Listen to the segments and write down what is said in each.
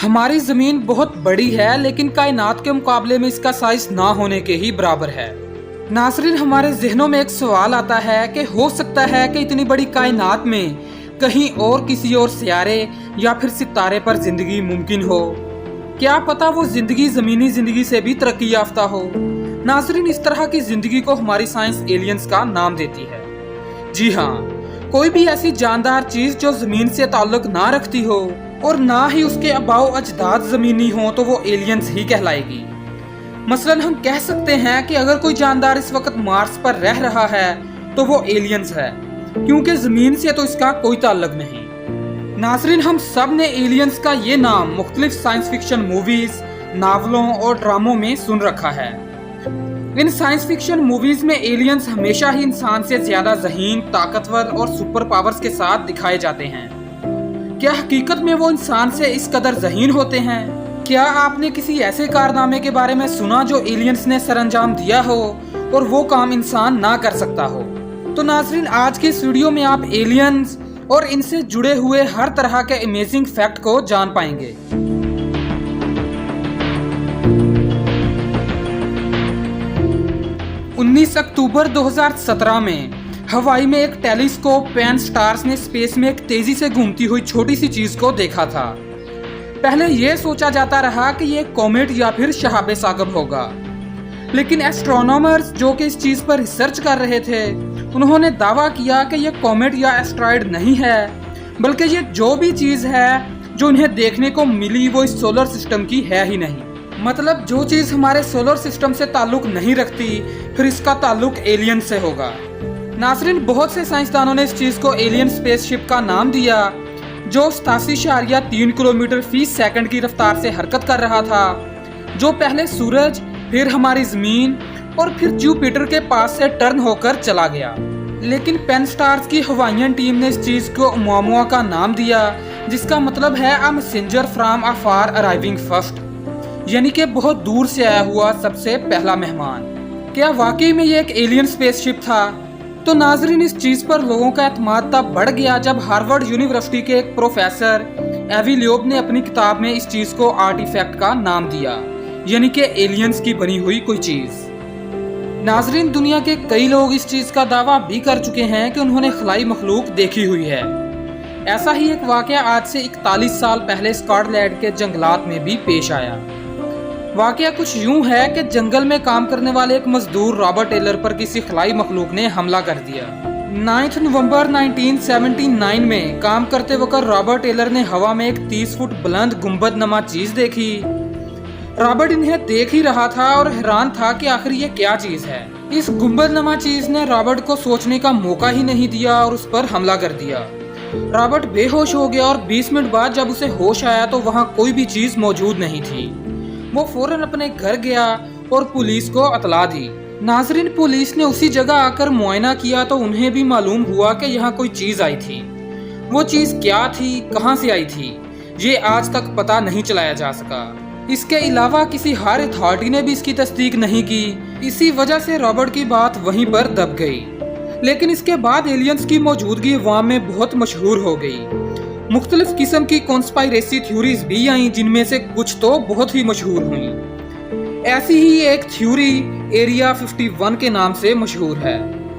हमारी जमीन बहुत बड़ी है, लेकिन कायनात के मुकाबले में इसका साइज ना होने के ही बराबर है। नाज़रीन, हमारे जहनों में एक सवाल आता है कि हो सकता है कि इतनी बड़ी कायनात में कहीं और किसी और सियारे या फिर सितारे पर जिंदगी मुमकिन हो। क्या पता वो जिंदगी जमीनी जिंदगी से भी तरक्की याफ्ता हो। नाज़रीन, इस तरह की जिंदगी को हमारी साइंस एलियंस का नाम देती है। जी हाँ, कोई भी ऐसी जानदार चीज जो जमीन से ताल्लुक ना रखती हो और ना ही उसके आबाओ अजदाद जमीनी हो तो वो एलियंस ही कहलाएगी। मसलन हम कह सकते हैं कि अगर कोई जानदार इस वक्त मार्स पर रह रहा है तो वो एलियंस है, क्योंकि जमीन से तो इसका कोई ताल्लुक नहीं। नाज़रीन, हम सब ने एलियंस का ये नाम मुख्तलिफ साइंस फिक्शन मूवीज, नावलों और ड्रामों में सुन रखा है। इन साइंस फिक्शन मूवीज में एलियंस हमेशा ही इंसान से ज्यादा ज़हीन, ताकतवर और सुपर पावर्स के साथ दिखाए जाते हैं। क्या हकीकत में वो इंसान से इस कदर ज़हीन होते हैं? क्या आपने किसी ऐसे कारनामे के बारे में सुना जो एलियंस ने सरअंजाम दिया हो और वो काम इंसान ना कर सकता हो? तो नाज़रीन, आज के इस वीडियो में आप एलियंस और इनसे जुड़े हुए हर तरह के अमेजिंग फैक्ट को जान पाएंगे। अक्टूबर 2017 में हवाई में एक टेलीस्कोप पैन स्टार्स ने स्पेस में एक तेजी से घूमती हुई छोटी सी चीज को देखा था। पहले यह सोचा जाता रहा कि यह कॉमेट या फिर शहाबे साकब होगा, लेकिन एस्ट्रोनॉमर्स जो कि इस चीज पर रिसर्च कर रहे थे, उन्होंने दावा किया कि यह कॉमेट या एस्ट्रॉयड नहीं है, बल्कि ये जो भी चीज है जो इन्हें देखने को मिली वो इस सोलर सिस्टम की है ही नहीं। मतलब जो चीज हमारे सोलर सिस्टम से ताल्लुक नहीं रखती, फिर इसका ताल्लुक एलियन से होगा। नाज़रीन, बहुत से साइंसदानों ने इस चीज को एलियन स्पेसशिप का नाम दिया, जो 87.3 किलोमीटर फी सेकंड की रफ्तार से हरकत कर रहा था, जो पहले सूरज, फिर हमारी जमीन और फिर जुपिटर के पास से टर्न होकर चला गया। लेकिन पेन स्टार्स की हवाईयन टीम ने इस चीज को ओumuamua का नाम दिया, जिसका मतलब है a messenger from afar arriving first, यानी कि बहुत दूर से आया हुआ सबसे पहला मेहमान। क्या वाकई में ये एक एलियन स्पेसशिप था? तो नाज़रीन, इस चीज पर लोगों का एतमाद तब बढ़ गया जब हार्वर्ड यूनिवर्सिटी के एक प्रोफेसर एवी ल्योब ने अपनी किताब में इस चीज को आर्टिफैक्ट का नाम दिया, यानी कि एलियंस की बनी हुई कोई चीज। नाज़रीन, दुनिया के कई लोग इस चीज का दावा भी कर चुके हैं कि उन्होंने खलाई मखलूक देखी हुई है। ऐसा ही एक वाकया आज से 41 साल पहले स्कॉटलैंड के जंगलात में भी पेश आया। वाकया कुछ यूं है कि जंगल में काम करने वाले एक मजदूर रॉबर्ट टेलर पर किसी खलाई मखलूक ने हमला कर दिया। 9 नवंबर 1979 में काम करते वक्त रॉबर्ट टेलर ने हवा में एक 30 फुट बुलंद गुंबद नमा चीज देखी। रॉबर्ट इन्हें देख ही रहा था और हैरान था कि आखिर ये क्या चीज है। इस गुंबद नमा चीज ने रॉबर्ट को सोचने का मौका ही नहीं दिया और उस पर हमला कर दिया। रॉबर्ट बेहोश हो गया और 20 मिनट बाद जब उसे होश आया तो वहाँ कोई भी चीज मौजूद नहीं थी। वो फौरन अपने घर गया और पुलिस को इतला दी। नाज़रीन, पुलिस ने उसी जगह आकर मुआयना किया तो उन्हें भी मालूम हुआ कि यहाँ कोई चीज आई थी। वो चीज क्या थी, कहाँ से आई थी, ये आज तक पता नहीं चलाया जा सका। इसके अलावा किसी हायर अथॉरिटी ने भी इसकी तस्दीक नहीं की। इसी वजह से रॉबर्ट की बात वहीं पर दब गई। लेकिन इसके बाद एलियंस की मौजूदगी अवाम में बहुत मशहूर हो गई। मुख्तलिफ किस्म की कॉन्स्पायरेसी थ्योरीज भी आई, जिनमें से कुछ तो बहुत ही मशहूर हुई। ऐसी ही एक थ्योरी एरिया 51 के नाम से मशहूर है।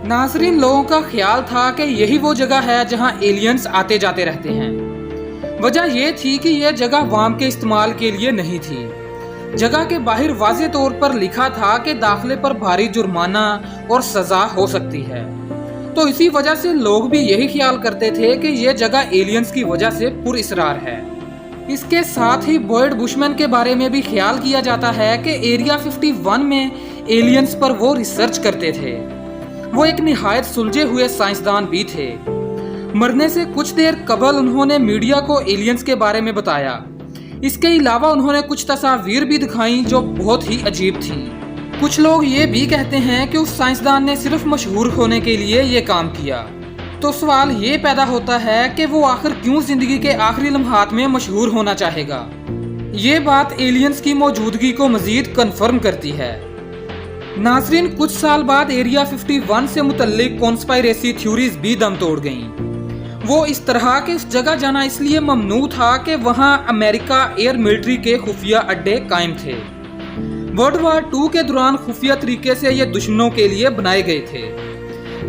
नाज़रीन, लोगों का ख्याल था कि यही वो जगह है जहां एलियंस आते जाते रहते हैं। वजह यह थी कि यह जगह अवाम के इस्तेमाल के लिए नहीं थी। जगह के बाहर वाज़े तौर पर लिखा था कि दाखिले पर भारी जुर्माना और सजा हो सकती है। तो इसी वजह से लोग भी यही ख्याल करते थे कि यह जगह एलियंस की वजह से पुरअसरार है। इसके साथ ही बॉयड बुशमैन के बारे में भी ख्याल किया जाता है कि एरिया 51 में एलियंस पर वो रिसर्च करते थे। वो एक निहायत सुलझे हुए साइंसदान भी थे। मरने से कुछ देर कबल उन्होंने मीडिया को एलियंस के बारे में बताया। इसके अलावा उन्होंने कुछ तस्वीर भी दिखाई जो बहुत ही अजीब थी। कुछ लोग ये भी कहते हैं कि उस साइंसदान ने सिर्फ मशहूर होने के लिए ये काम किया। तो सवाल ये पैदा होता है कि वो आखिर क्यों जिंदगी के आखिरी लम्हात में मशहूर होना चाहेगा। ये बात एलियंस की मौजूदगी को मजीद कन्फर्म करती है। नाज़रीन, कुछ साल बाद एरिया 51 से मुतल्लिक कॉन्स्पायरेसी थ्योरीज भी दम तोड़ गईं। वो इस तरह के उस जगह जाना इसलिए ममनू था कि वहाँ अमेरिका एयर मिलिट्री के खुफिया अड्डे कायम थे। वर्ल्ड वार 2 के दौरान खुफिया तरीके से ये दुश्मनों के लिए बनाए गए थे।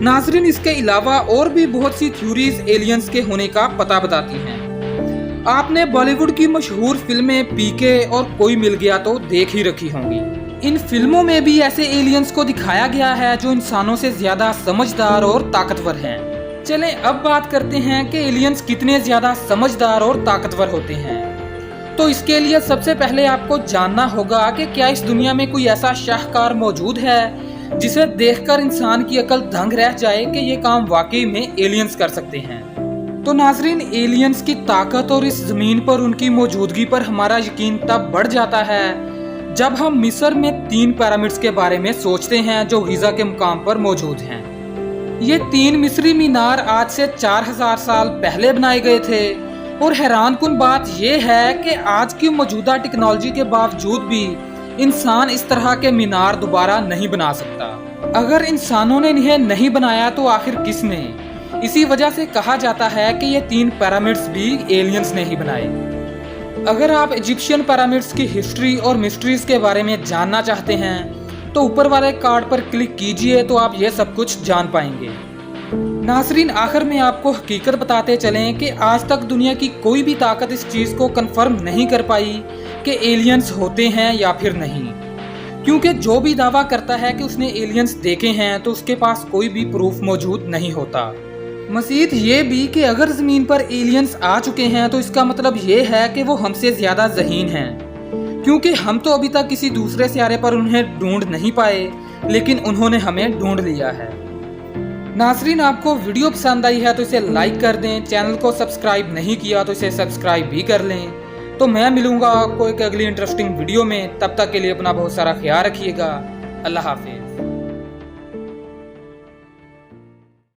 नाजरीन, इसके अलावा और भी बहुत सी थ्योरीज एलियंस के होने का पता बताती हैं। आपने बॉलीवुड की मशहूर फिल्में पीके और कोई मिल गया तो देख ही रखी होंगी। इन फिल्मों में भी ऐसे एलियंस को दिखाया गया है जो इंसानों से ज्यादा समझदार और ताकतवर हैं। चलें अब बात करते हैं कि एलियंस कितने ज्यादा समझदार और ताकतवर होते हैं। तो इसके लिए सबसे पहले आपको जानना होगा कि क्या इस दुनिया में कोई ऐसा शाहकार मौजूद है जिसे देखकर इंसान की अकल दंग रह जाए कि ये काम वाकई में एलियंस कर सकते हैं। तो नाजरीन, एलियंस की ताकत और इस जमीन पर उनकी मौजूदगी पर हमारा यकीन तब बढ़ जाता है जब हम मिस्र में 3 पिरामिड्स के बारे में सोचते हैं जो गीजा के मुकाम पर मौजूद हैं। ये 3 मिस्री मीनार आज से 4000 साल पहले बनाए गए थे और हैरानकुन बात यह है कि आज की मौजूदा टेक्नोलॉजी के बावजूद भी इंसान इस तरह के मीनार दोबारा नहीं बना सकता। अगर इंसानों ने इन्हें नहीं बनाया तो आखिर किसने? इसी वजह से कहा जाता है कि ये 3 पिरामिड्स भी एलियंस ने ही बनाए। अगर आप इजिप्शियन पिरामिड्स की हिस्ट्री और मिस्ट्रीज के बारे में जानना चाहते हैं तो ऊपर वाले कार्ड पर क्लिक कीजिए तो आप ये सब कुछ जान पाएंगे। नाजरीन, आखिर में आपको हकीकत बताते चलें कि आज तक दुनिया की कोई भी ताकत इस चीज़ को कंफर्म नहीं कर पाई कि एलियंस होते हैं या फिर नहीं, क्योंकि जो भी दावा करता है कि उसने एलियंस देखे हैं तो उसके पास कोई भी प्रूफ मौजूद नहीं होता। मज़ीद ये भी कि अगर ज़मीन पर एलियंस आ चुके हैं तो इसका मतलब ये है कि वो हमसे ज़्यादा ज़हीन हैं, क्योंकि हम तो अभी तक किसी दूसरे सियारे पर उन्हें ढूंढ नहीं पाए, लेकिन उन्होंने हमें ढूंढ लिया है। नाजरीन, आपको वीडियो पसंद आई है तो इसे लाइक कर दें, चैनल को सब्सक्राइब नहीं किया तो इसे सब्सक्राइब भी कर लें। तो मैं मिलूंगा आपको एक अगली इंटरेस्टिंग वीडियो में, तब तक के लिए अपना बहुत सारा ख्याल रखिएगा। अल्लाह हाफिज़।